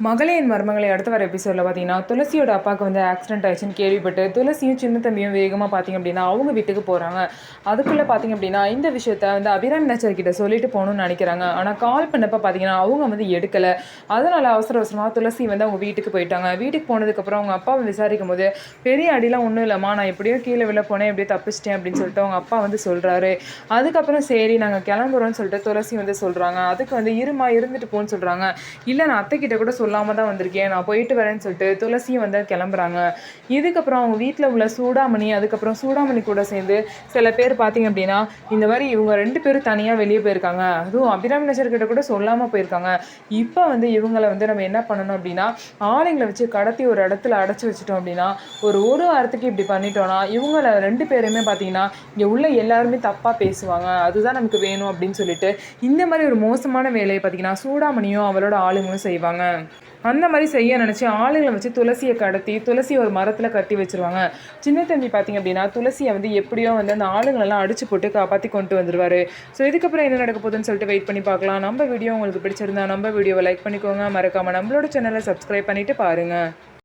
மகளின் மருமகளை அடுத்த வர எபிசோடில் பார்த்தீங்கன்னா துளசியோட அப்பாவுக்கு வந்து ஆக்சிடென்ட் ஆயிடுச்சுன்னு கேள்விப்பட்டு துளசியும் சின்ன தம்பியும் வேகமாக பார்த்தீங்க அப்படின்னா அவங்க வீட்டுக்கு போகிறாங்க. அதுக்குள்ளே பார்த்தீங்க அப்படின்னா இந்த விஷயத்த வந்து அபிராமி நச்சர் கிட்ட சொல்லிட்டு போகணும்னு நினைக்கிறாங்க. ஆனால் கால் பண்ணப்போ பார்த்தீங்கன்னா அவங்க வந்து எடுக்கலை. அதனால் அவசர அவசரமாக துளசி வந்து அவங்க வீட்டுக்கு போயிட்டாங்க. வீட்டுக்கு போனதுக்கப்புறம் அவங்க அப்பாவை விசாரிக்கும் போது பெரிய அடிலாம் ஒன்றும் இல்லைம்மா, நான் எப்படியோ கீழே விழ போனேன், எப்படியோ தப்பிச்சிட்டேன் அப்படின்னு சொல்லிட்டு அவங்க அப்பா வந்து சொல்கிறாரு. அதுக்கப்புறம் சரி நாங்கள் கிளம்புறோம்னு சொல்லிட்டு துளசி வந்து சொல்கிறாங்க. அதுக்கு வந்து இருமா இருந்துட்டு போன்னு சொல்கிறாங்க. இல்லை நான் அத்தை கிட்ட கூட சொல்லாமல் தான் வந்திருக்கேன், நான் போயிட்டு வரேன்னு சொல்லிட்டு துளசியும் வந்து கிளம்புறாங்க. இதுக்கப்புறம் அவங்க வீட்டில் உள்ள சூடாமணி, அதுக்கப்புறம் சூடாமணி கூட சேர்ந்து சில பேர் பார்த்தீங்க அப்படின்னா இந்த மாதிரி இவங்க 2 பேரும் தனியாக வெளியே போயிருக்காங்க. அதுவும் அபிராமி நச்சர் கிட்ட கூட சொல்லாமல் போயிருக்காங்க. இப்போ வந்து இவங்களை வந்து நம்ம என்ன பண்ணணும் அப்படின்னா ஆளுங்களை வச்சு கடத்தி ஒரு இடத்துல அடைச்சி வச்சுட்டோம் அப்படின்னா ஒரு வாரத்துக்கு இப்படி பண்ணிட்டோம்னா இவங்களை 2 பேருமே பார்த்தீங்கன்னா இங்கே உள்ள எல்லாருமே தப்பாக பேசுவாங்க, அதுதான் நமக்கு வேணும் அப்படின்னு சொல்லிட்டு இந்த மாதிரி ஒரு மோசமான வேலையை பார்த்தீங்கன்னா சூடாமணியும் அவளோட ஆளுங்களும் செய்வாங்க. அந்த மாதிரி செய்ய நினச்சி ஆளுங்களை வச்சு துளசியை கடத்தி துளசியை ஒரு மரத்தில் கட்டி வச்சுருவாங்க. சின்ன தம்பி பார்த்திங்க அப்படின்னா துளசியை வந்து எப்படியோ வந்து அந்த ஆளுங்களெல்லாம் அடிச்சு போட்டு காப்பாற்றி கொண்டு வந்துடுவார். ஸோ இதுக்கப்புறம் என்ன நடக்க போகுதுன்னு சொல்லிட்டு வெயிட் பண்ணி பார்க்கலாம். நம்ம வீடியோ உங்களுக்கு பிடிச்சிருந்தா நம்ம வீடியோவை லைக் பண்ணிக்கோங்க, மறக்காமல் நம்மளோட சேனலை சப்ஸ்கிரைப் பண்ணிவிட்டு பாருங்கள்.